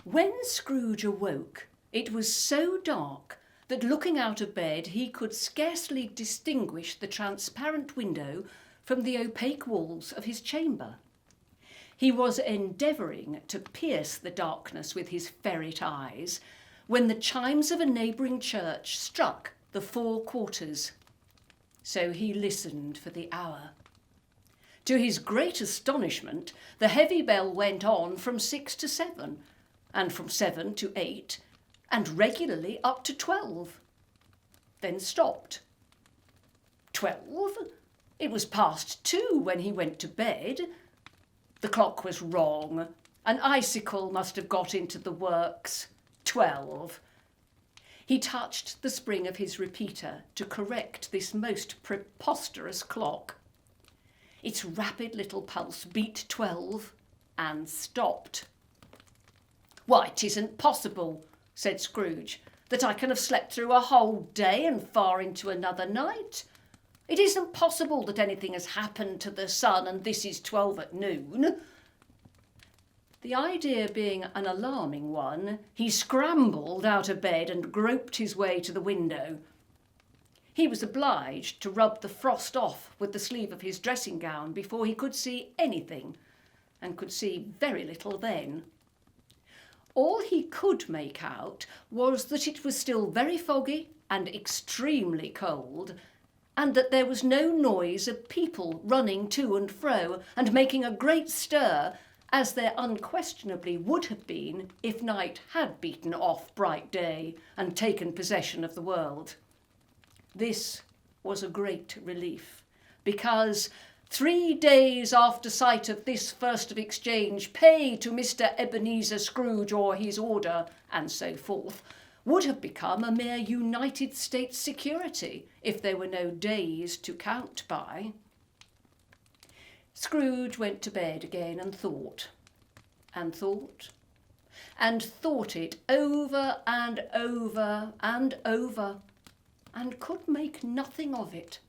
When Scrooge awoke, it was so dark that looking out of bed he could scarcely distinguish the transparent window from the opaque walls of his chamber. He was endeavouring to pierce the darkness with his ferret eyes when the chimes of a neighbouring church struck the 4 quarters. So he listened for the hour. To his great astonishment, the heavy bell went on from 6 to 7, and from 7 to 8, and regularly up to 12, then stopped. 12? It was past 2 when he went to bed. The clock was wrong. An icicle must have got into the works. 12. He touched the spring of his repeater to correct this most preposterous clock. Its rapid little pulse beat 12 and stopped. "Why, 'tisn't possible," said Scrooge, "that I can have slept through a whole day and far into another night. It isn't possible that anything has happened to the sun, and this is 12 at noon." The idea being an alarming one, he scrambled out of bed and groped his way to the window. He was obliged to rub the frost off with the sleeve of his dressing gown before he could see anything, and could see very little then. All he could make out was that it was still very foggy and extremely cold, and that there was no noise of people running to and fro and making a great stir, as there unquestionably would have been if night had beaten off bright day and taken possession of the world. This was a great relief, because 3 days after sight of this first of exchange, pay to Mr. Ebenezer Scrooge or his order, and so forth, would have become a mere United States security if there were no days to count by. Scrooge went to bed again and thought, and thought, and thought it over and over and over, and could make nothing of it.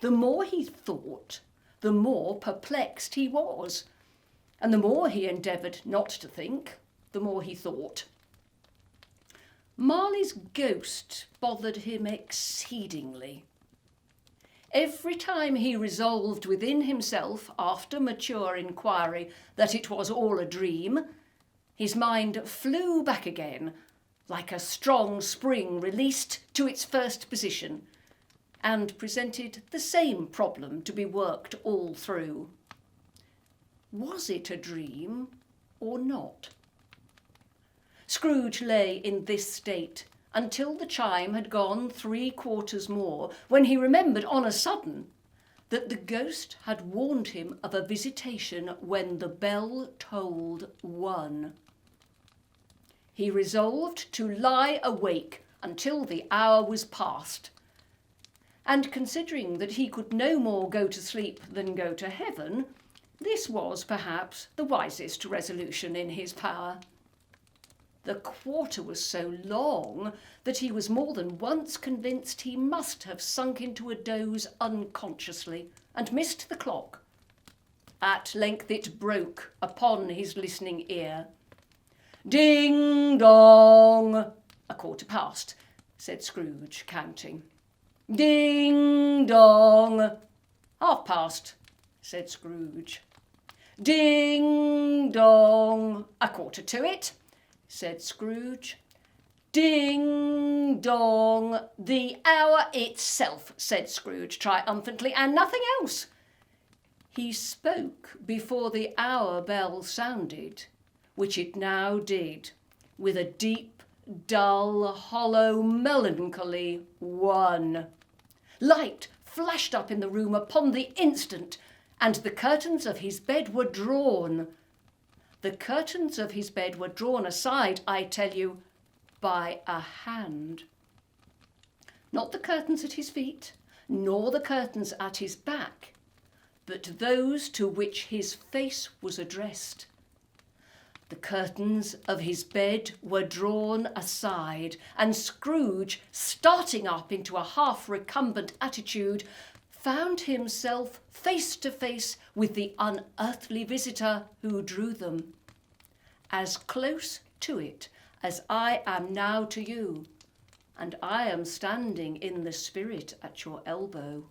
The more he thought, the more perplexed he was, and the more he endeavoured not to think, the more he thought. Marley's ghost bothered him exceedingly. Every time he resolved within himself, after mature inquiry, that it was all a dream, his mind flew back again, like a strong spring released to its first position, and presented the same problem to be worked all through. Was it a dream or not? Scrooge lay in this state until the chime had gone 3 quarters more, when he remembered on a sudden that the ghost had warned him of a visitation when the bell tolled 1. He resolved to lie awake until the hour was past, and considering that he could no more go to sleep than go to heaven, this was perhaps the wisest resolution in his power. The quarter was so long that he was more than once convinced he must have sunk into a doze unconsciously and missed the clock. At length it broke upon his listening ear. "Ding dong!" "A quarter past," said Scrooge, counting. "Ding dong!" "Half past," said Scrooge. "Ding dong!" "A quarter to it," said Scrooge. Ding dong, the hour itself, said Scrooge triumphantly, and nothing else. He spoke before the hour bell sounded, which it now did, with a deep, dull, hollow, melancholy 1. Light flashed up in the room upon the instant, and the curtains of his bed were drawn. The curtains of his bed were drawn aside, I tell you, by a hand. Not the curtains at his feet, nor the curtains at his back, but those to which his face was addressed. The curtains of his bed were drawn aside, and Scrooge, starting up into a half-recumbent attitude, found himself face to face with the unearthly visitor who drew them, as close to it as I am now to you, and I am standing in the spirit at your elbow.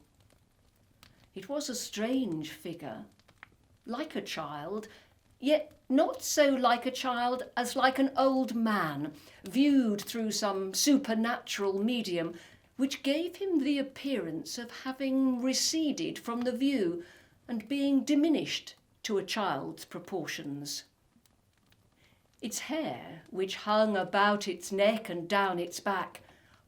It was a strange figure, like a child, yet not so like a child as like an old man, viewed through some supernatural medium, which gave him the appearance of having receded from the view and being diminished to a child's proportions. Its hair, which hung about its neck and down its back,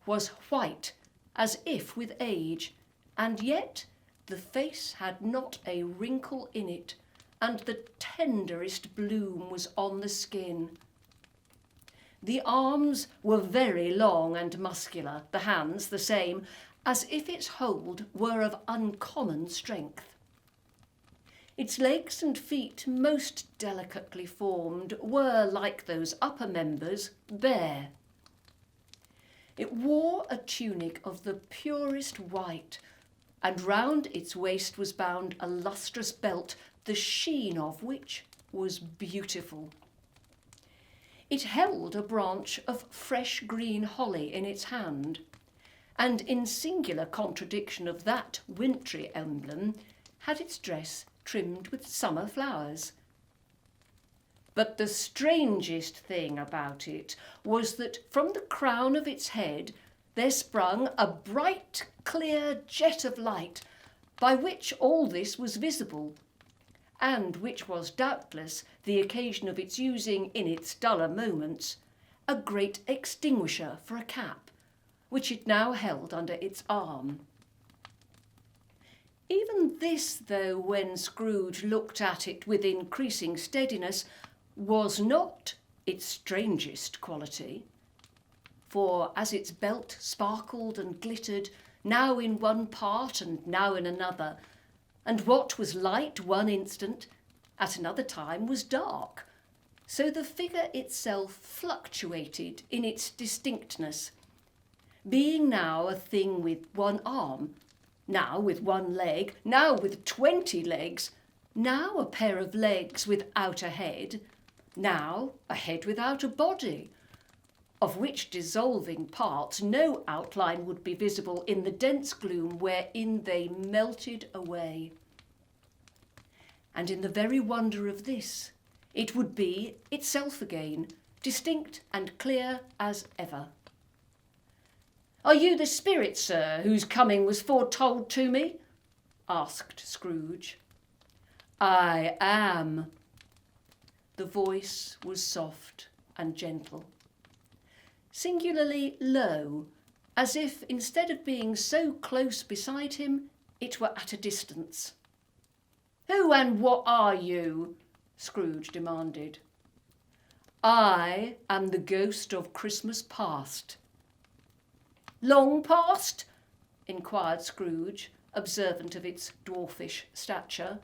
was white as if with age, and yet the face had not a wrinkle in it, and the tenderest bloom was on the skin. The arms were very long and muscular, the hands the same, as if its hold were of uncommon strength. Its legs and feet, most delicately formed, were, like those upper members, bare. It wore a tunic of the purest white, and round its waist was bound a lustrous belt, the sheen of which was beautiful. It held a branch of fresh green holly in its hand, and in singular contradiction of that wintry emblem, had its dress trimmed with summer flowers. But the strangest thing about it was that from the crown of its head there sprung a bright, clear jet of light, by which all this was visible, and which was doubtless the occasion of its using, in its duller moments, a great extinguisher for a cap, which it now held under its arm. Even this, though, when Scrooge looked at it with increasing steadiness, was not its strangest quality, for as its belt sparkled and glittered, now in one part and now in another, and what was light one instant, at another time was dark, so the figure itself fluctuated in its distinctness, being now a thing with one arm, now with one leg, now with 20 legs, now a pair of legs without a head, now a head without a body, of which dissolving parts no outline would be visible in the dense gloom wherein they melted away. And in the very wonder of this, it would be itself again, distinct and clear as ever. "Are you the spirit, sir, whose coming was foretold to me?" asked Scrooge. "I am." The voice was soft and gentle, singularly low, as if instead of being so close beside him, it were at a distance. "Who and what are you?" Scrooge demanded. "I am the ghost of Christmas past." "Long past?" inquired Scrooge, observant of its dwarfish stature.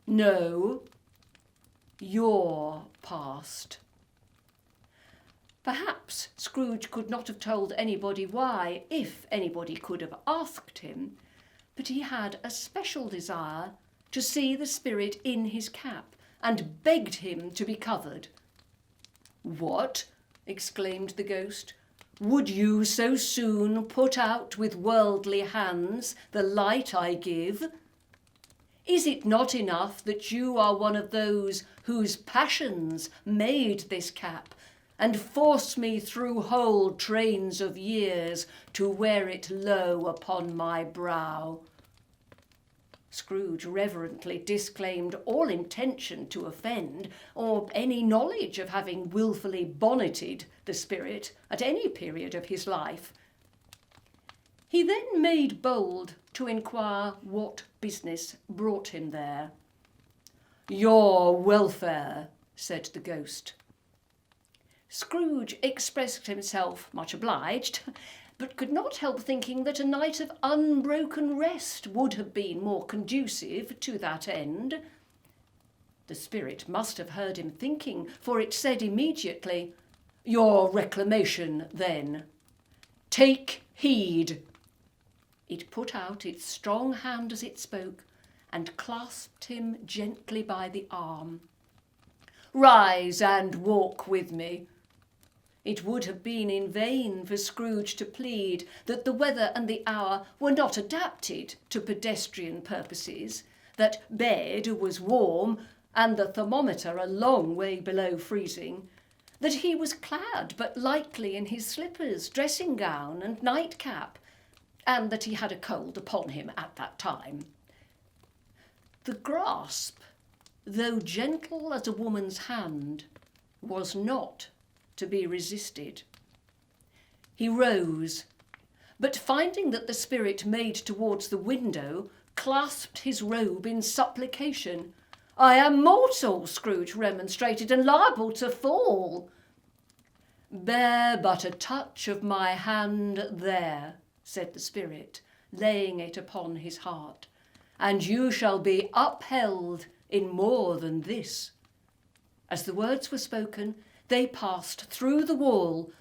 "No, your past." Perhaps Scrooge could not have told anybody why, if anybody could have asked him, but he had a special desire to see the spirit in his cap, and begged him to be covered. "What?" exclaimed the ghost. "Would you so soon put out with worldly hands the light I give? Is it not enough that you are one of those whose passions made this cap, and force me through whole trains of years to wear it low upon my brow. Scrooge reverently disclaimed all intention to offend, or any knowledge of having wilfully bonneted the spirit at any period of his life. He then made bold to inquire what business brought him there. "Your welfare," said the ghost. Scrooge expressed himself much obliged, but could not help thinking that a night of unbroken rest would have been more conducive to that end. The spirit must have heard him thinking, for it said immediately, "Your reclamation, then. Take heed." It put out its strong hand as it spoke, and clasped him gently by the arm. "Rise and walk with me." It would have been in vain for Scrooge to plead that the weather and the hour were not adapted to pedestrian purposes, that bed was warm and the thermometer a long way below freezing, that he was clad but lightly in his slippers, dressing gown and nightcap, and that he had a cold upon him at that time. The grasp, though gentle as a woman's hand, was not to be resisted. He rose, but finding that the spirit made towards the window, clasped his robe in supplication. "I am mortal," Scrooge remonstrated, "and liable to fall." "Bear but a touch of my hand there," said the spirit, laying it upon his heart, "and you shall be upheld in more than this." As the words were spoken, they passed through the wall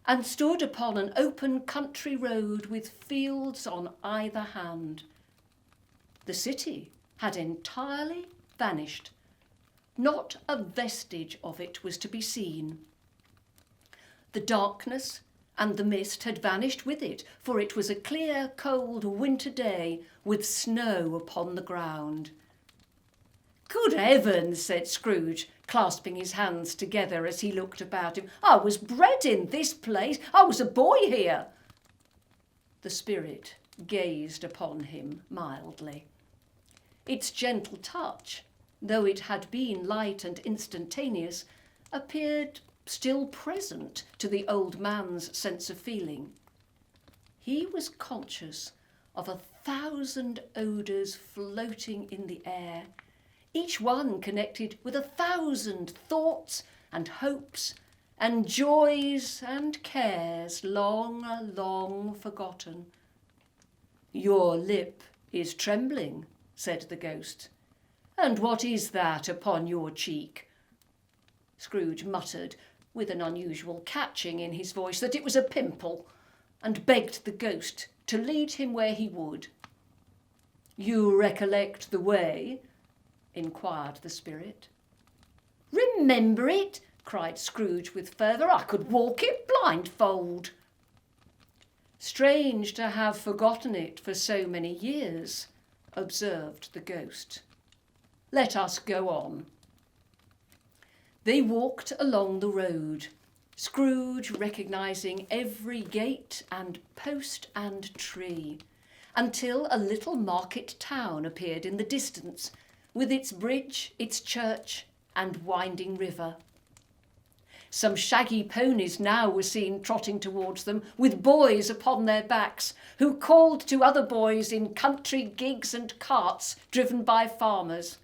and stood upon an open country road with fields on either hand. The city had entirely vanished. Not a vestige of it was to be seen. The darkness and the mist had vanished with it, for it was a clear, cold winter day with snow upon the ground. "Good heavens," said Scrooge, clasping his hands together as he looked about him. "I was bred in this place. I was a boy here." The spirit gazed upon him mildly. Its gentle touch, though it had been light and instantaneous, appeared still present to the old man's sense of feeling. He was conscious of 1,000 odours floating in the air, each one connected with 1,000 thoughts and hopes and joys and cares long, long forgotten. "Your lip is trembling," said the ghost. "And what is that upon your cheek?" Scrooge muttered, with an unusual catching in his voice, that it was a pimple, and begged the ghost to lead him where he would. "You recollect the way?" inquired the spirit. "Remember it?" cried Scrooge with fervour. "I could walk it blindfold." "Strange to have forgotten it for so many years," observed the ghost. "Let us go on." They walked along the road, Scrooge recognising every gate and post and tree, until a little market town appeared in the distance, with its bridge, its church, and winding river. Some shaggy ponies now were seen trotting towards them, with boys upon their backs, who called to other boys in country gigs and carts driven by farmers.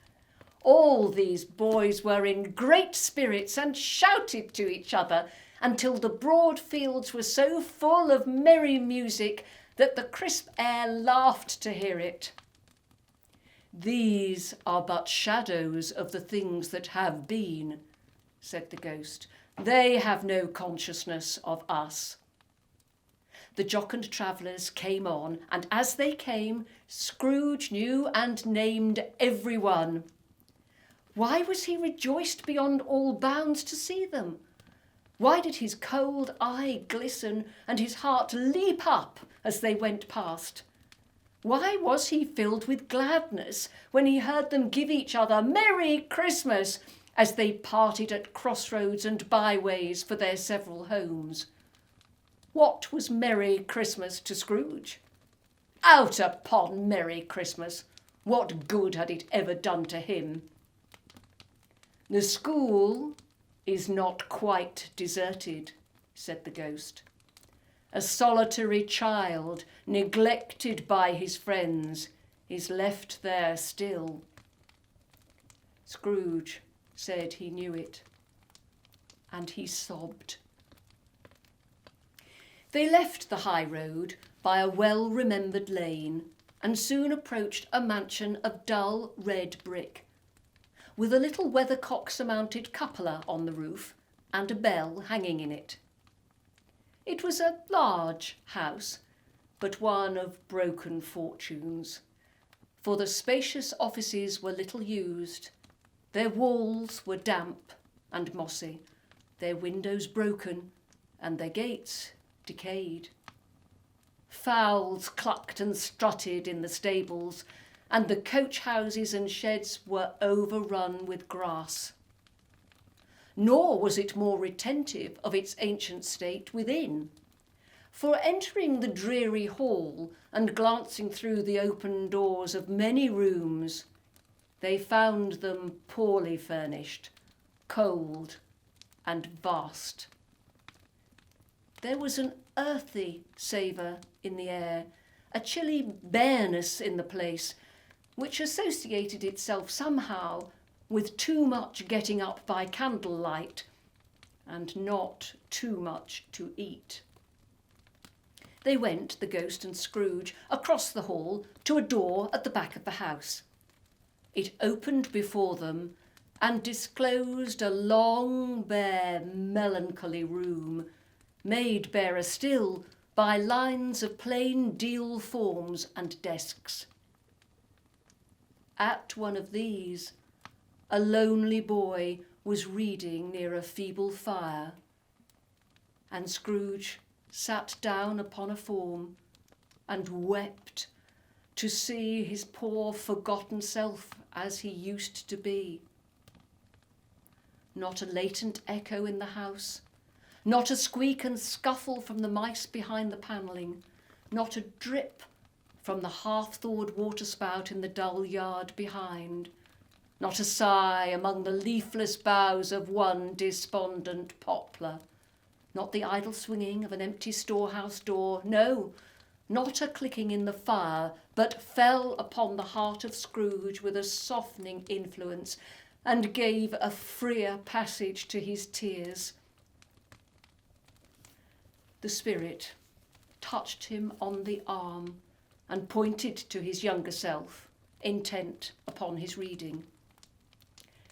All these boys were in great spirits and shouted to each other until the broad fields were so full of merry music that the crisp air laughed to hear it. "These are but shadows of the things that have been," said the ghost. "They have no consciousness of us." The jocund travellers came on, and as they came, Scrooge knew and named every one. Why was he rejoiced beyond all bounds to see them? Why did his cold eye glisten and his heart leap up as they went past? Why was he filled with gladness when he heard them give each other "Merry Christmas" as they parted at crossroads and byways for their several homes. What was Merry Christmas to Scrooge? Out upon Merry Christmas! What good had it ever done to him? The school is not quite deserted, said the ghost. A solitary child, neglected by his friends, is left there still. Scrooge said he knew it, and he sobbed. They left the high road by a well-remembered lane and soon approached a mansion of dull red brick, with a little weathercock-surmounted cupola on the roof and a bell hanging in it. It was a large house, but one of broken fortunes, for the spacious offices were little used. Their walls were damp and mossy, their windows broken, and their gates decayed. Fowls clucked and strutted in the stables, and the coach houses and sheds were overrun with grass. Nor was it more retentive of its ancient state within, for entering the dreary hall and glancing through the open doors of many rooms, they found them poorly furnished, cold, and vast. There was an earthy savour in the air, a chilly bareness in the place, which associated itself somehow with too much getting up by candlelight and not too much to eat. They went, the ghost and Scrooge, across the hall to a door at the back of the house. It opened before them and disclosed a long, bare, melancholy room, made barer still by lines of plain deal forms and desks. At one of these, a lonely boy was reading near a feeble fire, and Scrooge sat down upon a form and wept to see his poor forgotten self as he used to be. Not a latent echo in the house, not a squeak and scuffle from the mice behind the panelling, not a drip from the half-thawed waterspout in the dull yard behind, not a sigh among the leafless boughs of one despondent poplar, not the idle swinging of an empty storehouse door, no, not a clicking in the fire, but fell upon the heart of Scrooge with a softening influence and gave a freer passage to his tears. The spirit touched him on the arm and pointed to his younger self, intent upon his reading.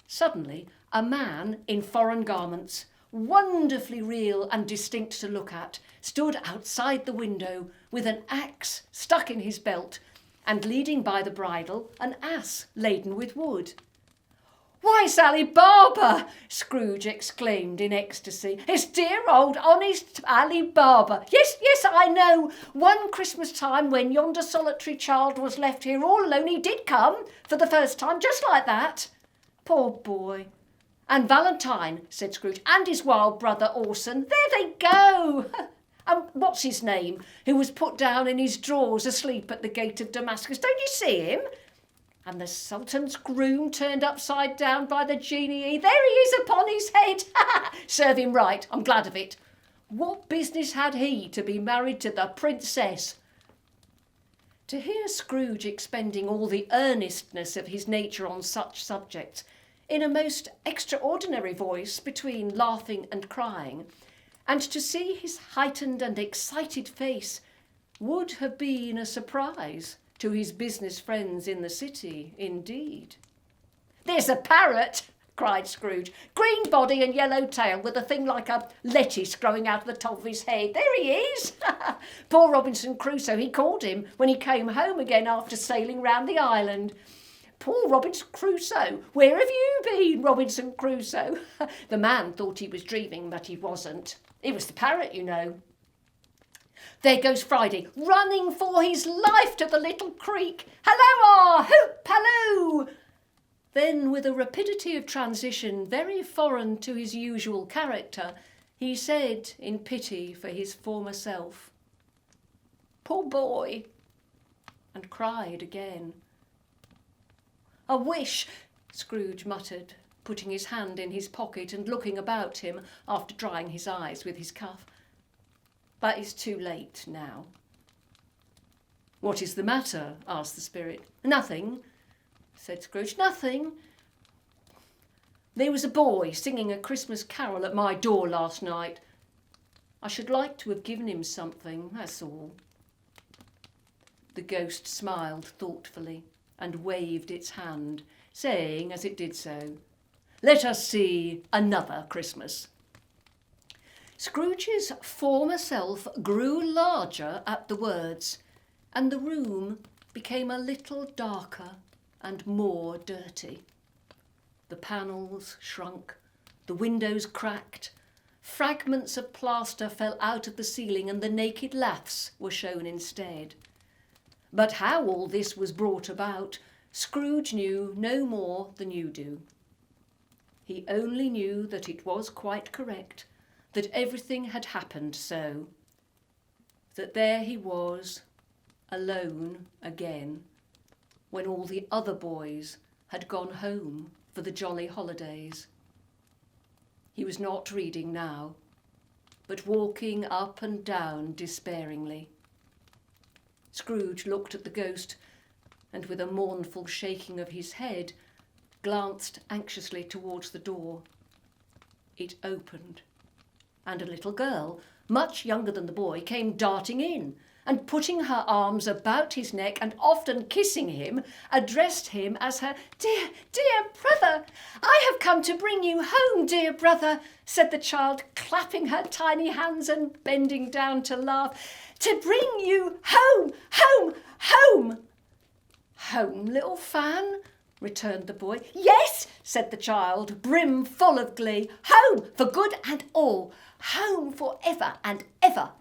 Suddenly, a man in foreign garments, wonderfully real and distinct to look at, stood outside the window with an axe stuck in his belt and leading by the bridle an ass laden with wood. "Why, Sally Barber!" Scrooge exclaimed in ecstasy. "It's dear old honest Sally Barber. Yes, I know. One Christmas time when yonder solitary child was left here all alone, he did come for the first time, just like that. Poor boy. And Valentine," said Scrooge, "and his wild brother Orson. There they go. And what's his name, who was put down in his drawers asleep at the gate of Damascus. Don't you see him? And the Sultan's groom turned upside down by the genie. There he is upon his head. Serve him right. I'm glad of it. What business had he to be married to the princess?" To hear Scrooge expending all the earnestness of his nature on such subjects, in a most extraordinary voice between laughing and crying, and to see his heightened and excited face, would have been a surprise to his business friends in the city, indeed. "There's a parrot," cried Scrooge. "Green body and yellow tail, with a thing like a lettuce growing out of the top of his head. There he is. Poor Robinson Crusoe, he called him when he came home again after sailing round the island. Poor Robinson Crusoe. Where have you been, Robinson Crusoe?" The man thought he was dreaming, but he wasn't. It was the parrot, you know. There goes Friday, running for his life to the little creek. "Halloa! Hoop! Halloo!" Then, with a rapidity of transition very foreign to his usual character, he said, in pity for his former self, "Poor boy," and cried again. "I wish," Scrooge muttered, putting his hand in his pocket and looking about him after drying his eyes with his cuff. "But it's too late now." "What is the matter?" asked the spirit. "Nothing," said Scrooge. "Nothing. There was a boy singing a Christmas carol at my door last night. I should like to have given him something, that's all." The ghost smiled thoughtfully and waved its hand, saying as it did so, "Let us see another Christmas." Scrooge's former self grew larger at the words, and the room became a little darker and more dirty. The panels shrunk, the windows cracked, fragments of plaster fell out of the ceiling, and the naked laths were shown instead. But how all this was brought about, Scrooge knew no more than you do. He only knew that it was quite correct, that everything had happened so, that there he was, alone again, when all the other boys had gone home for the jolly holidays. He was not reading now, but walking up and down despairingly. Scrooge looked at the ghost, and with a mournful shaking of his head, glanced anxiously towards the door. It opened, and a little girl, much younger than the boy, came darting in, and putting her arms about his neck and often kissing him, addressed him as her "Dear, dear brother. I have come to bring you home, dear brother," said the child, clapping her tiny hands and bending down to laugh. "To bring you home, home, home." "Home, little Fan?" returned the boy. "Yes," said the child, brim full of glee. "Home for good and all. Home for ever and ever.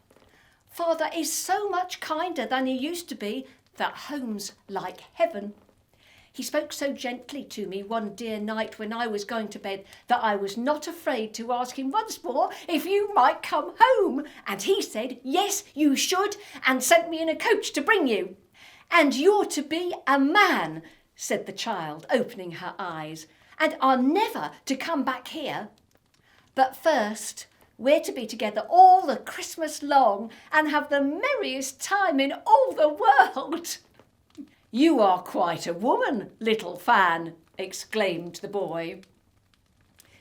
Father is so much kinder than he used to be that home's like heaven. He spoke so gently to me one dear night when I was going to bed that I was not afraid to ask him once more if you might come home. And he said, yes, you should, and sent me in a coach to bring you. And you're to be a man," said the child, opening her eyes, "and are never to come back here. But first, we're to be together all the Christmas long and have the merriest time in all the world." "You are quite a woman, little Fan," exclaimed the boy.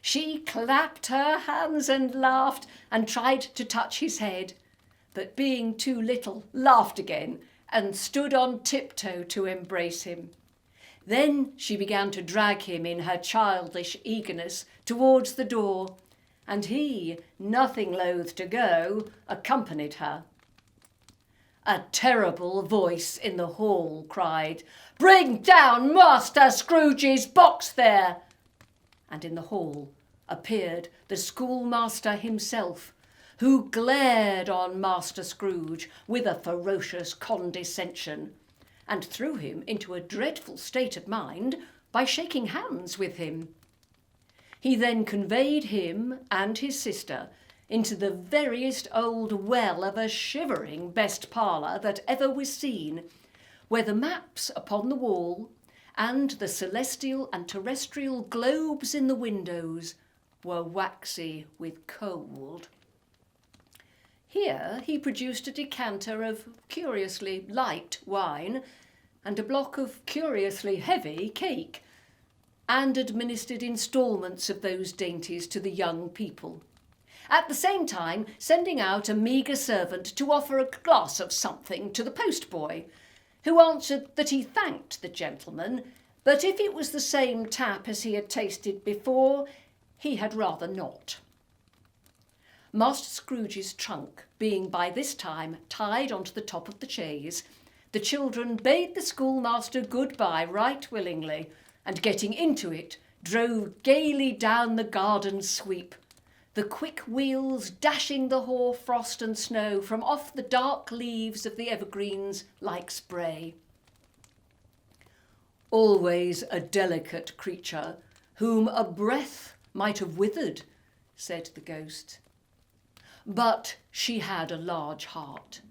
She clapped her hands and laughed and tried to touch his head, but being too little, laughed again and stood on tiptoe to embrace him. Then she began to drag him in her childish eagerness towards the door, and he, nothing loath to go, accompanied her. A terrible voice in the hall cried, "Bring down Master Scrooge's box there!" And in the hall appeared the schoolmaster himself, who glared on Master Scrooge with a ferocious condescension, and threw him into a dreadful state of mind by shaking hands with him. He then conveyed him and his sister into the veriest old well of a shivering best parlour that ever was seen, where the maps upon the wall and the celestial and terrestrial globes in the windows were waxy with cold. Here he produced a decanter of curiously light wine and a block of curiously heavy cake, and administered instalments of those dainties to the young people, at the same time sending out a meagre servant to offer a glass of something to the postboy, who answered that he thanked the gentleman, but if it was the same tap as he had tasted before, he had rather not. Master Scrooge's trunk being by this time tied onto the top of the chaise, the children bade the schoolmaster good-bye right willingly, and getting into it, drove gaily down the garden sweep, the quick wheels dashing the hoar frost and snow from off the dark leaves of the evergreens like spray. Always a delicate creature, whom a breath might have withered, said the ghost. But she had a large heart.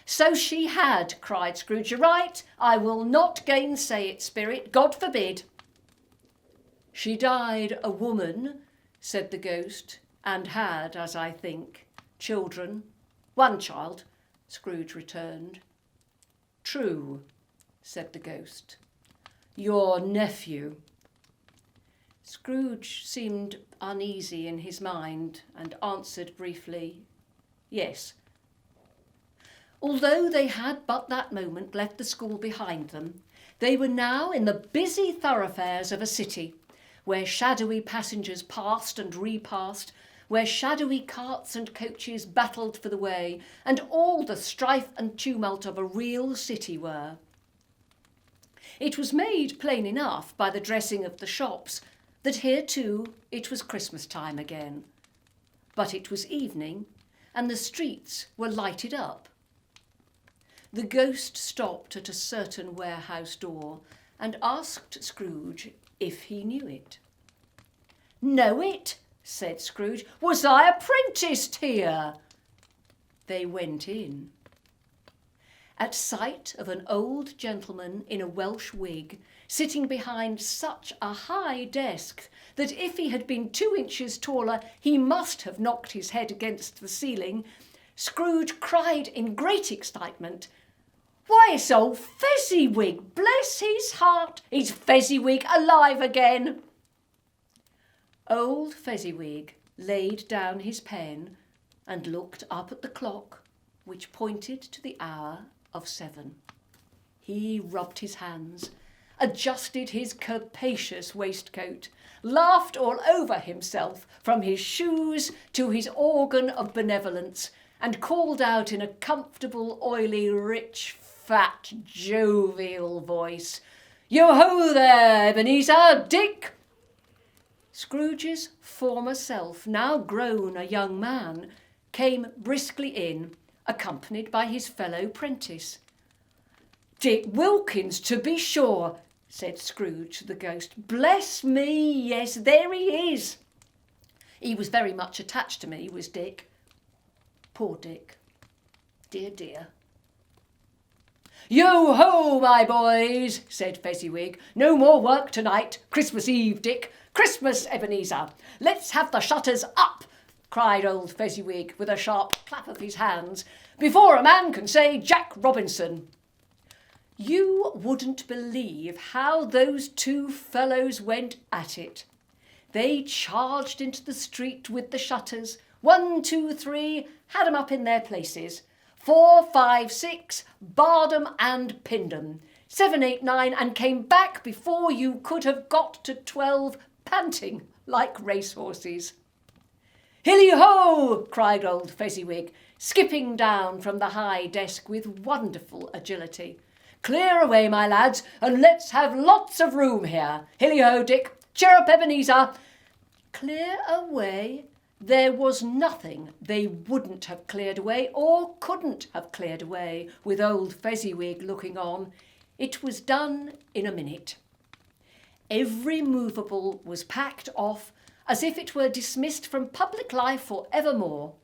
So she had, cried Scrooge. You're right, I will not gainsay it, spirit, God forbid. She died a woman, said the ghost, and had, as I think, children. One child, Scrooge returned. True, said the ghost. Your nephew. Scrooge seemed uneasy in his mind and answered briefly, yes. Although they had but that moment left the school behind them, they were now in the busy thoroughfares of a city, where shadowy passengers passed and repassed, where shadowy carts and coaches battled for the way, and all the strife and tumult of a real city were. It was made plain enough by the dressing of the shops that here too it was Christmas time again. But it was evening, and the streets were lighted up. The ghost stopped at a certain warehouse door and asked Scrooge if he knew it. Know it? Said Scrooge. Was I apprenticed here? They went in. At sight of an old gentleman in a Welsh wig, sitting behind such a high desk that if he had been 2 inches taller he must have knocked his head against the ceiling, Scrooge cried in great excitement, Why, it's old Fezziwig! Bless his heart! Is Fezziwig alive again? Old Fezziwig laid down his pen and looked up at the clock, which pointed to the hour of 7. He rubbed his hands, adjusted his capacious waistcoat, laughed all over himself from his shoes to his organ of benevolence, and called out in a comfortable, oily, rich, fat, jovial voice, Yo-ho there, Ebenezer, Dick! Scrooge's former self, now grown a young man, came briskly in, accompanied by his fellow prentice. Dick Wilkins, to be sure, said Scrooge to the ghost. Bless me, yes, there he is. He was very much attached to me, was Dick. Poor Dick. Dear, dear. Yo-ho, my boys, said Fezziwig. No more work tonight. Christmas Eve, Dick. Christmas, Ebenezer. Let's have the shutters up, cried old Fezziwig with a sharp clap of his hands, before a man can say Jack Robinson. You wouldn't believe how those two fellows went at it. They charged into the street with the shutters. 1, 2, 3, had 'em up in their places. 4, 5, 6, barred 'em and pinned 'em. 7, 8, 9, and came back before you could have got to 12, panting like racehorses. Hilly-ho! cried old Fezziwig, skipping down from the high desk with wonderful agility. Clear away, my lads, and let's have lots of room here. Hilly-ho, Dick. Cheer up, Ebenezer. Clear away? There was nothing they wouldn't have cleared away or couldn't have cleared away with old Fezziwig looking on. It was done in a minute. Every movable was packed off as if it were dismissed from public life for evermore.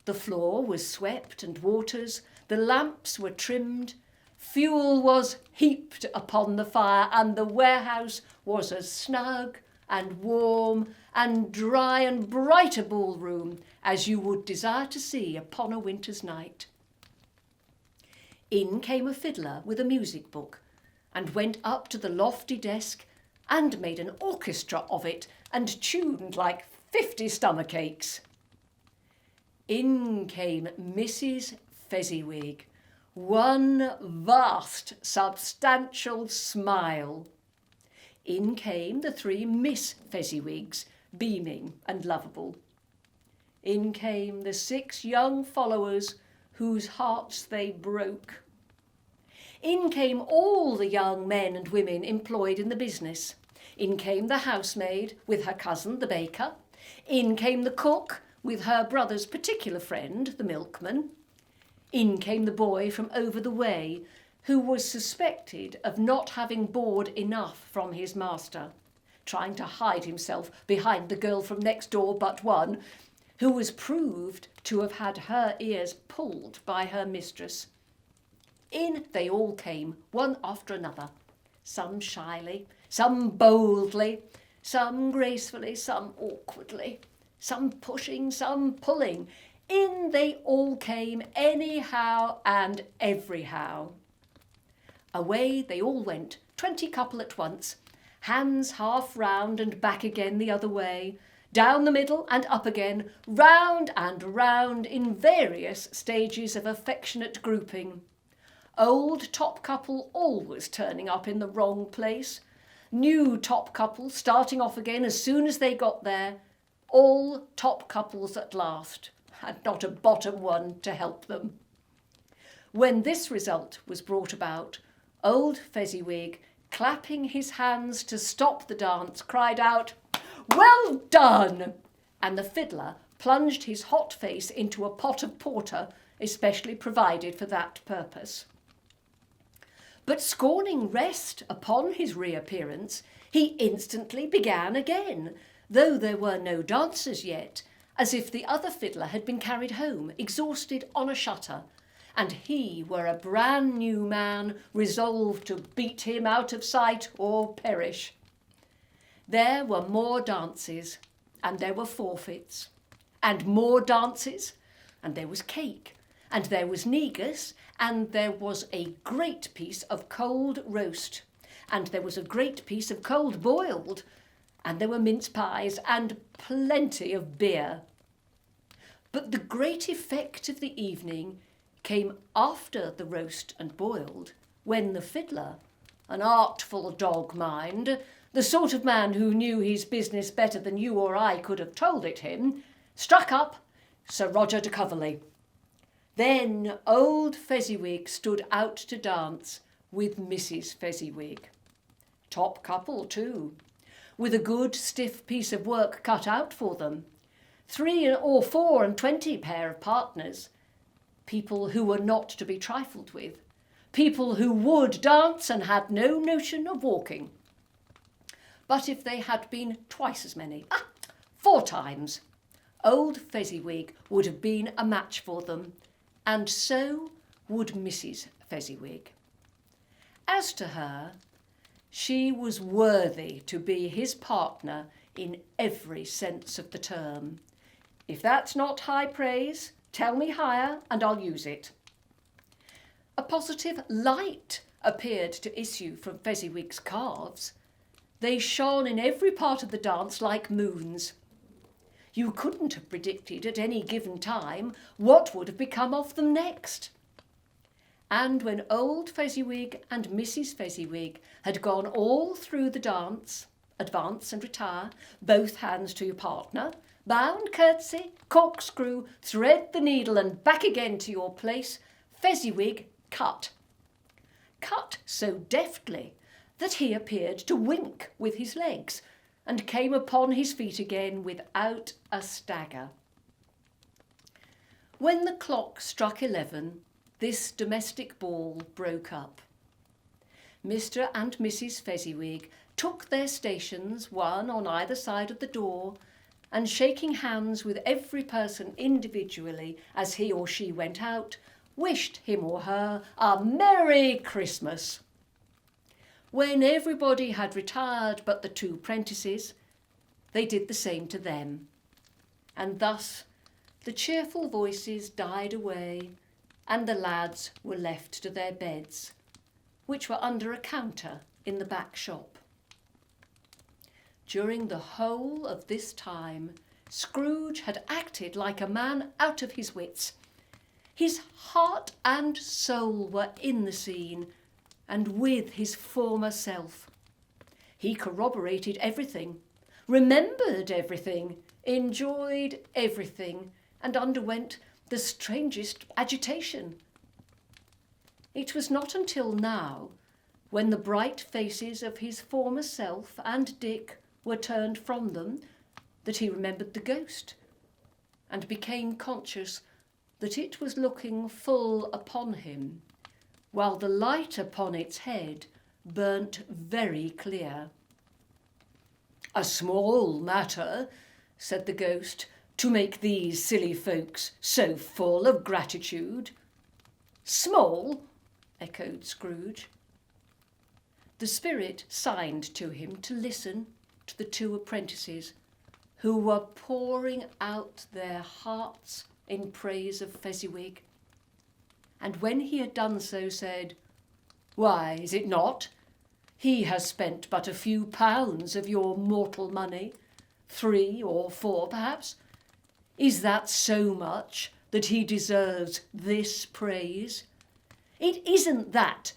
The floor was swept and waters, the lamps were trimmed, fuel was heaped upon the fire, and the warehouse was as snug and warm and dry and bright a ballroom as you would desire to see upon a winter's night. In came a fiddler with a music book, and went up to the lofty desk and made an orchestra of it, and tuned like 50 stomachaches. In came Mrs. Fezziwig, one vast substantial smile. In came the 3 Miss Fezziwigs, beaming and lovable. In came the 6 young followers whose hearts they broke. In came all the young men and women employed in the business. In came the housemaid with her cousin, the baker. In came the cook with her brother's particular friend, the milkman. In came the boy from over the way, who was suspected of not having bored enough from his master, trying to hide himself behind the girl from next door but one, who was proved to have had her ears pulled by her mistress. In they all came, one after another, some shyly, some boldly, some gracefully, some awkwardly, some pushing, some pulling. In they all came, anyhow and everyhow. Away they all went, 20 couple at once, hands half round and back again the other way, down the middle and up again, round and round in various stages of affectionate grouping. Old top couple always turning up in the wrong place, new top couple starting off again as soon as they got there, all top couples at last, and not a bottom one to help them. When this result was brought about, old Fezziwig, clapping his hands to stop the dance, cried out, "Well done!" And the fiddler plunged his hot face into a pot of porter, especially provided for that purpose. But scorning rest upon his reappearance, he instantly began again, though there were no dancers yet, as if the other fiddler had been carried home, exhausted on a shutter, and he were a brand new man, resolved to beat him out of sight or perish. There were more dances, and there were forfeits, and more dances, and there was cake, and there was negus, and there was a great piece of cold roast, and there was a great piece of cold boiled, and there were mince pies, and plenty of beer. But the great effect of the evening came after the roast and boiled, when the fiddler, an artful dog mind, the sort of man who knew his business better than you or I could have told it him, struck up Sir Roger de Coverley. Then old Fezziwig stood out to dance with Mrs. Fezziwig. Top couple too, with a good stiff piece of work cut out for them. 3 or 4 and 20 pair of partners, people who were not to be trifled with, people who would dance and had no notion of walking. But if they had been twice as many, 4 times, old Fezziwig would have been a match for them, and so would Mrs. Fezziwig. As to her, she was worthy to be his partner in every sense of the term. If that's not high praise, tell me higher and I'll use it. A positive light appeared to issue from Fezziwig's calves. They shone in every part of the dance like moons. You couldn't have predicted at any given time what would have become of them next. And when old Fezziwig and Mrs. Fezziwig had gone all through the dance, advance and retire, both hands to your partner, bow and curtsy, corkscrew, thread the needle and back again to your place, Fezziwig cut. Cut so deftly that he appeared to wink with his legs and came upon his feet again without a stagger. When the clock struck 11, this domestic ball broke up. Mr. and Mrs. Fezziwig took their stations, one on either side of the door, and shaking hands with every person individually as he or she went out, wished him or her a Merry Christmas. When everybody had retired but the 2 prentices, they did the same to them, and thus the cheerful voices died away and the lads were left to their beds, which were under a counter in the back shop. During the whole of this time, Scrooge had acted like a man out of his wits. His heart and soul were in the scene, and with his former self. He corroborated everything, remembered everything, enjoyed everything, and underwent the strangest agitation. It was not until now, when the bright faces of his former self and Dick were turned from them, that he remembered the ghost, and became conscious that it was looking full upon him, while the light upon its head burnt very clear. "A small matter," said the ghost, "to make these silly folks so full of gratitude." "Small?" echoed Scrooge. The spirit signed to him to listen to the two apprentices, who were pouring out their hearts in praise of Fezziwig, and when he had done so said, "Why, is it not? He has spent but a few pounds of your mortal money, 3 or 4 perhaps. Is that so much that he deserves this praise?" "It isn't that,"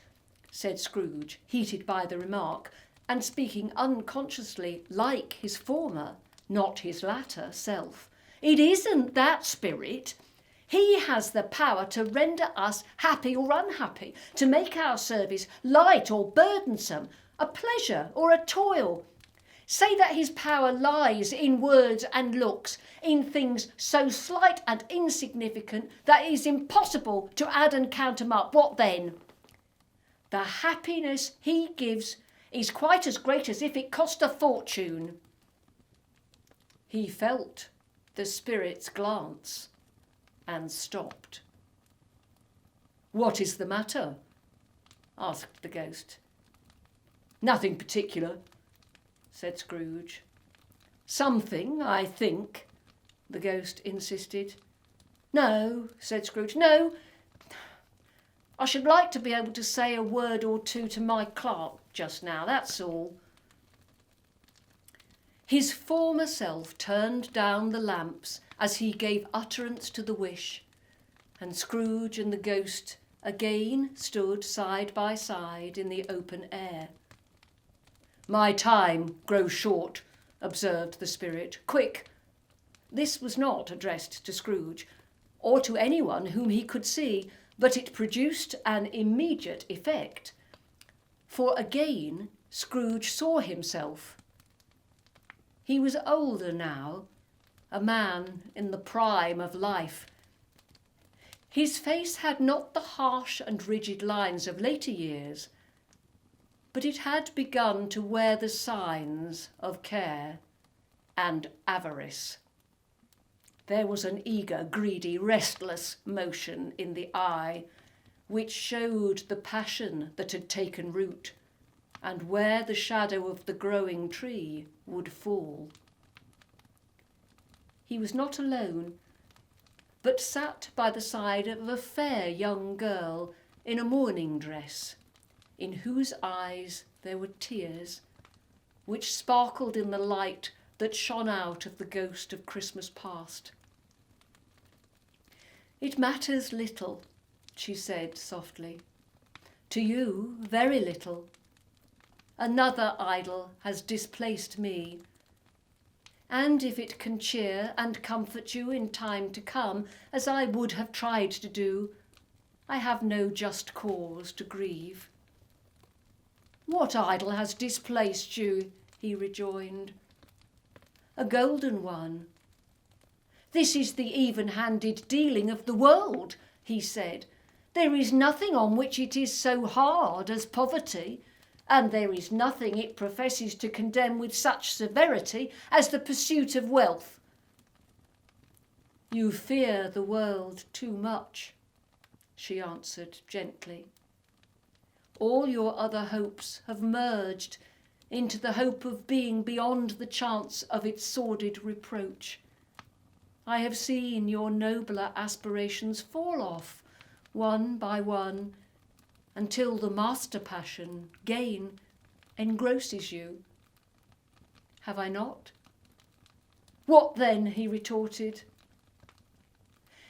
said Scrooge, heated by the remark, and speaking unconsciously like his former, not his latter, self. "It isn't that, Spirit. He has the power to render us happy or unhappy, to make our service light or burdensome, a pleasure or a toil. Say that his power lies in words and looks, in things so slight and insignificant that it is impossible to add and count 'em up. What then? The happiness he gives is quite as great as if it cost a fortune." He felt the spirit's glance and stopped. "What is the matter?" asked the ghost. "Nothing particular," said Scrooge. "Something, I think," the ghost insisted. "No," said Scrooge, "no. I should like to be able to say a word or two to my clerk just now, that's all." His former self turned down the lamps as he gave utterance to the wish, and Scrooge and the ghost again stood side by side in the open air. "My time grows short," observed the spirit. "Quick!" This was not addressed to Scrooge, or to anyone whom he could see, but it produced an immediate effect, for again Scrooge saw himself. He was older now, a man in the prime of life. His face had not the harsh and rigid lines of later years, but it had begun to wear the signs of care and avarice. There was an eager, greedy, restless motion in the eye, which showed the passion that had taken root, and where the shadow of the growing tree would fall. He was not alone, but sat by the side of a fair young girl in a mourning dress, in whose eyes there were tears, which sparkled in the light that shone out of the ghost of Christmas past. "It matters little," she said softly. "To you, very little. Another idol has displaced me, and if it can cheer and comfort you in time to come, as I would have tried to do, I have no just cause to grieve." "What idol has displaced you?" he rejoined. "A golden one." "This is the even-handed dealing of the world," he said. "There is nothing on which it is so hard as poverty, and there is nothing it professes to condemn with such severity as the pursuit of wealth." "You fear the world too much," she answered gently. "All your other hopes have merged into the hope of being beyond the chance of its sordid reproach. I have seen your nobler aspirations fall off, one by one, until the master passion, gain, engrosses you. Have I not?" "What then?" he retorted.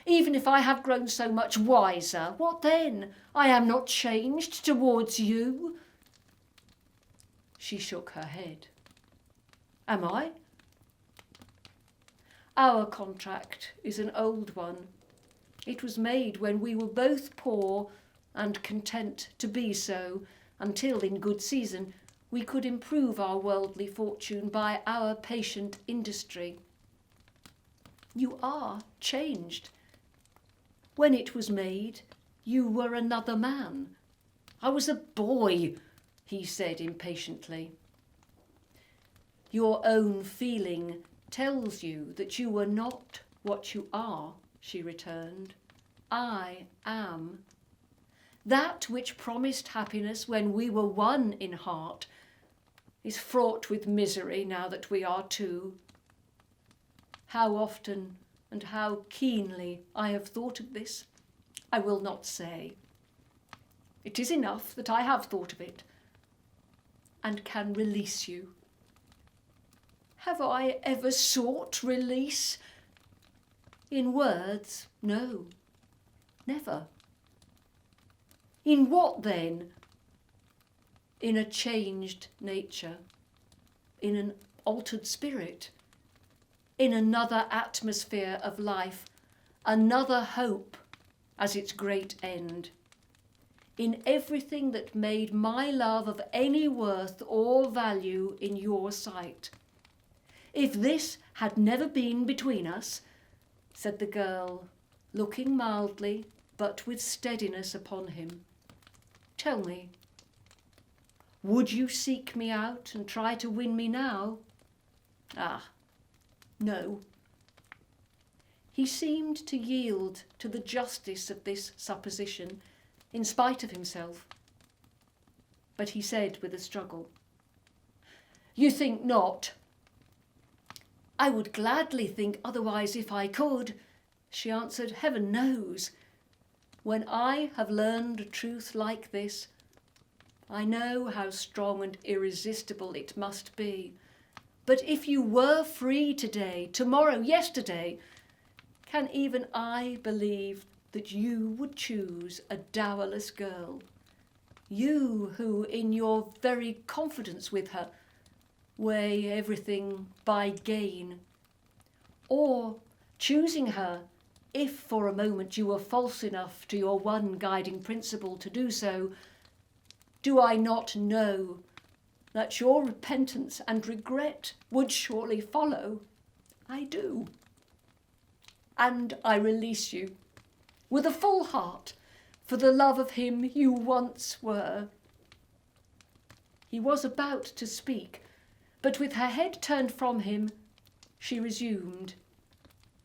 "Even if I have grown so much wiser, what then? I am not changed towards you." She shook her head. "Am I?" "Our contract is an old one. It was made when we were both poor and content to be so, until in good season we could improve our worldly fortune by our patient industry. You are changed. When it was made, you were another man, I was a boy, he said impatiently. Your own feeling tells you that you were not what you are, she returned. I am. That which promised happiness when we were one in heart is fraught with misery now that we are two. How often and how keenly I have thought of this, I will not say. It is enough that I have thought of it and can release you. Have I ever sought release? In words, no, never. In what then? In a changed nature, in an altered spirit, in another atmosphere of life, another hope as its great end, in everything that made my love of any worth or value in your sight. If this had never been between us, said the girl, looking mildly but with steadiness upon him, tell me, would you seek me out and try to win me now? Ah, no. He seemed to yield to the justice of this supposition in spite of himself. But he said with a struggle, you think not? I would gladly think otherwise if I could, she answered. Heaven knows. When I have learned a truth like this, I know how strong and irresistible it must be. But if you were free today, tomorrow, yesterday, can even I believe that you would choose a dowerless girl? You who, in your very confidence with her, weigh everything by gain. Or, choosing her, if for a moment you were false enough to your one guiding principle to do so, do I not know that your repentance and regret would surely follow? I do. And I release you, with a full heart, for the love of him you once were. He was about to speak, but with her head turned from him, she resumed.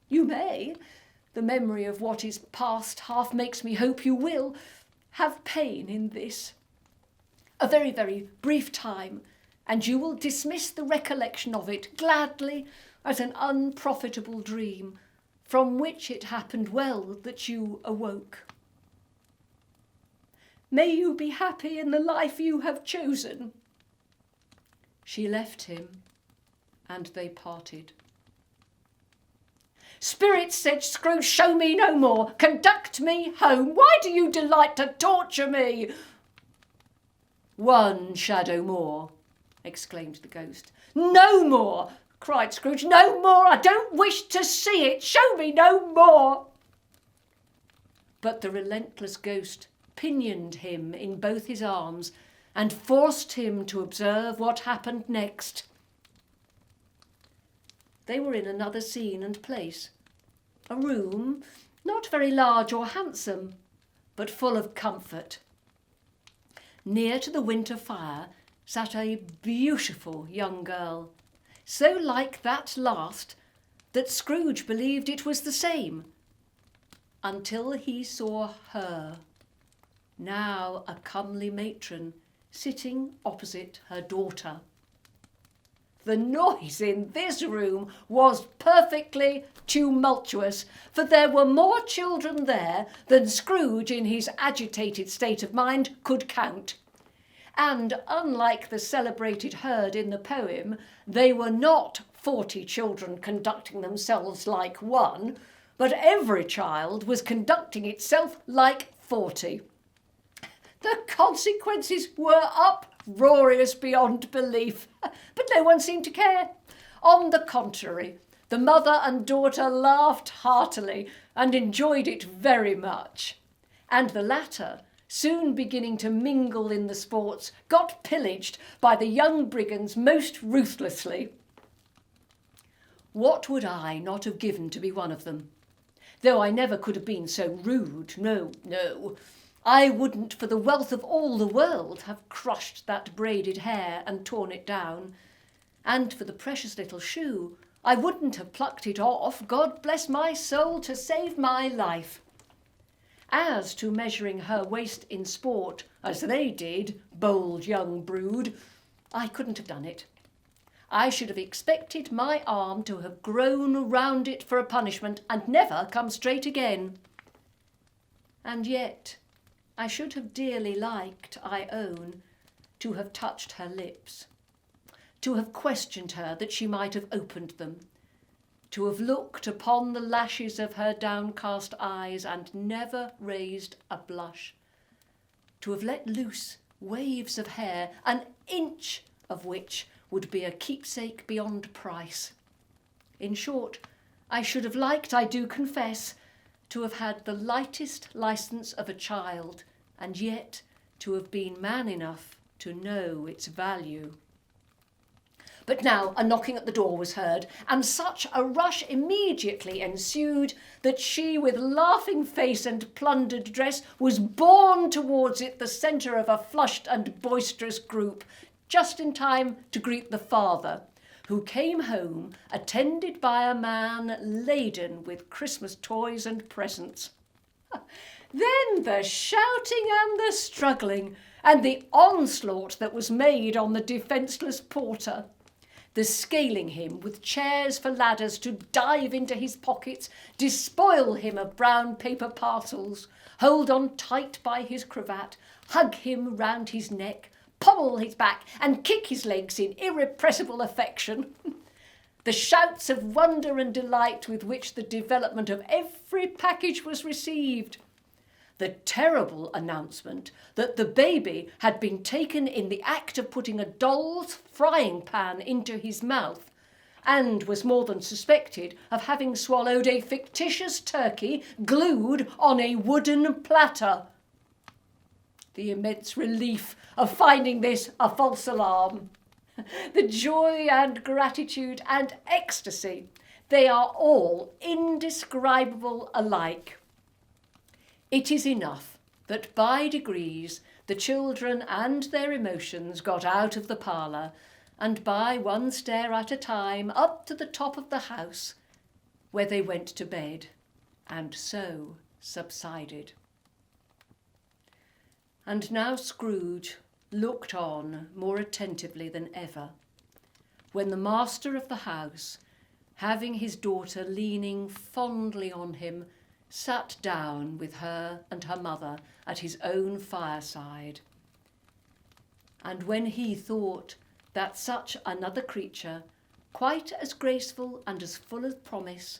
You may. The memory of what is past half makes me hope you will have pain in this. A very, very brief time, and you will dismiss the recollection of it gladly as an unprofitable dream, from which it happened well that you awoke. May you be happy in the life you have chosen. She left him, and they parted. Spirit, said Scrooge, show me no more. Conduct me home. Why do you delight to torture me? One shadow more, exclaimed the ghost. No more, cried Scrooge. No more. I don't wish to see it. Show me no more. But the relentless ghost pinioned him in both his arms and forced him to observe what happened next. They were in another scene and place, a room not very large or handsome, but full of comfort. Near to the winter fire sat a beautiful young girl, so like that last that Scrooge believed it was the same, until he saw her, now a comely matron, sitting opposite her daughter. The noise in this room was perfectly tumultuous, for there were more children there than Scrooge, in his agitated state of mind, could count. And unlike the celebrated herd in the poem, they were not 40 children conducting themselves like one, but every child was conducting itself like 40. The consequences were uproarious beyond belief, but no one seemed to care. On the contrary, the mother and daughter laughed heartily and enjoyed it very much, and the latter, soon beginning to mingle in the sports, got pillaged by the young brigands most ruthlessly. What would I not have given to be one of them? Though I never could have been so rude, no. I wouldn't for the wealth of all the world have crushed that braided hair and torn it down, and for the precious little shoe I wouldn't have plucked it off, God bless my soul, to save my life. As to measuring her waist in sport, as they did, bold young brood, I couldn't have done it. I should have expected my arm to have grown round it for a punishment and never come straight again. And yet I should have dearly liked, I own, to have touched her lips, to have questioned her that she might have opened them, to have looked upon the lashes of her downcast eyes and never raised a blush, to have let loose waves of hair, an inch of which would be a keepsake beyond price. In short, I should have liked, I do confess, to have had the lightest licence of a child, and yet to have been man enough to know its value. But now a knocking at the door was heard, and such a rush immediately ensued that she, with laughing face and plundered dress, was borne towards it, the centre of a flushed and boisterous group, just in time to greet the father, who came home attended by a man laden with Christmas toys and presents. Then the shouting and the struggling, and the onslaught that was made on the defenceless porter, the scaling him with chairs for ladders to dive into his pockets, despoil him of brown paper parcels, hold on tight by his cravat, hug him round his neck, pommel his back and kick his legs in irrepressible affection. The shouts of wonder and delight with which the development of every package was received. The terrible announcement that the baby had been taken in the act of putting a doll's frying pan into his mouth and was more than suspected of having swallowed a fictitious turkey glued on a wooden platter. The immense relief of finding this a false alarm. The joy and gratitude and ecstasy, they are all indescribable alike. It is enough that by degrees the children and their emotions got out of the parlour, and by one stair at a time up to the top of the house, where they went to bed, and so subsided. And now Scrooge looked on more attentively than ever, when the master of the house, having his daughter leaning fondly on him, sat down with her and her mother at his own fireside. And when he thought that such another creature, quite as graceful and as full of promise,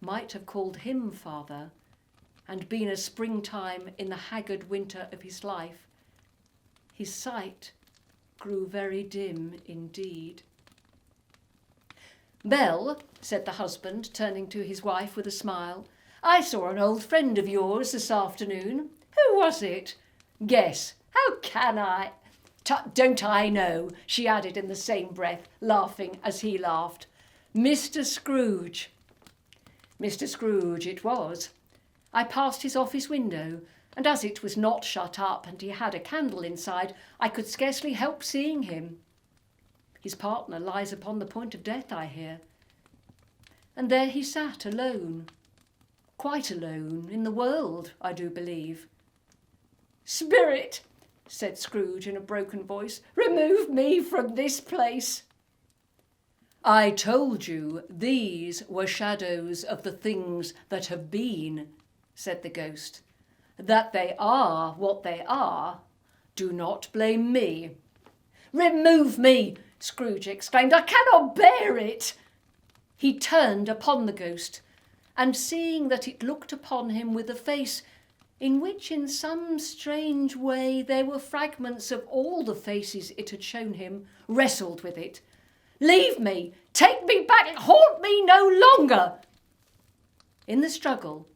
might have called him father, and been a springtime in the haggard winter of his life, his sight grew very dim indeed. "Belle," said the husband, turning to his wife with a smile, "I saw an old friend of yours this afternoon. Who was it? Guess. How can I? Don't I know?" she added in the same breath, laughing as he laughed. "Mr. Scrooge." Mr. Scrooge it was. I passed his office window, and as it was not shut up and he had a candle inside, I could scarcely help seeing him. His partner lies upon the point of death, I hear. And there he sat alone, quite alone in the world, I do believe. "Spirit," said Scrooge in a broken voice, "remove me from this place." "I told you these were shadows of the things that have been," said the ghost. "That they are what they are, do not blame me." "Remove me!" Scrooge exclaimed. "I cannot bear it." He turned upon the ghost, and seeing that it looked upon him with a face in which in some strange way there were fragments of all the faces it had shown him, wrestled with it. "Leave me! Take me back! Haunt me no longer!" In the struggle,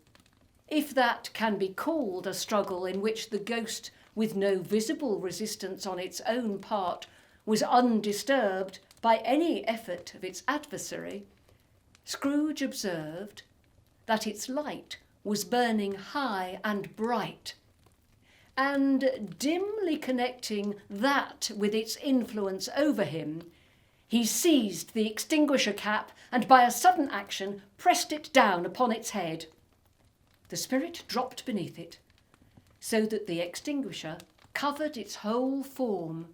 if that can be called a struggle in which the ghost, with no visible resistance on its own part, was undisturbed by any effort of its adversary, Scrooge observed that its light was burning high and bright, and dimly connecting that with its influence over him, he seized the extinguisher cap and by a sudden action pressed it down upon its head. The spirit dropped beneath it, so that the extinguisher covered its whole form.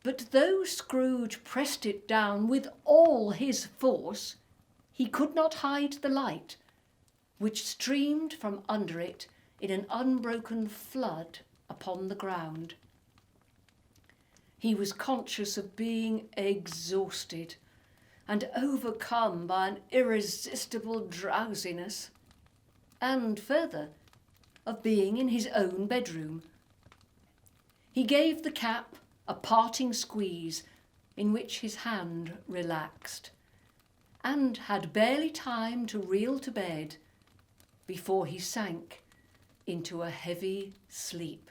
But though Scrooge pressed it down with all his force, he could not hide the light, which streamed from under it in an unbroken flood upon the ground. He was conscious of being exhausted and overcome by an irresistible drowsiness, and further, of being in his own bedroom. He gave the cap a parting squeeze in which his hand relaxed, and had barely time to reel to bed before he sank into a heavy sleep.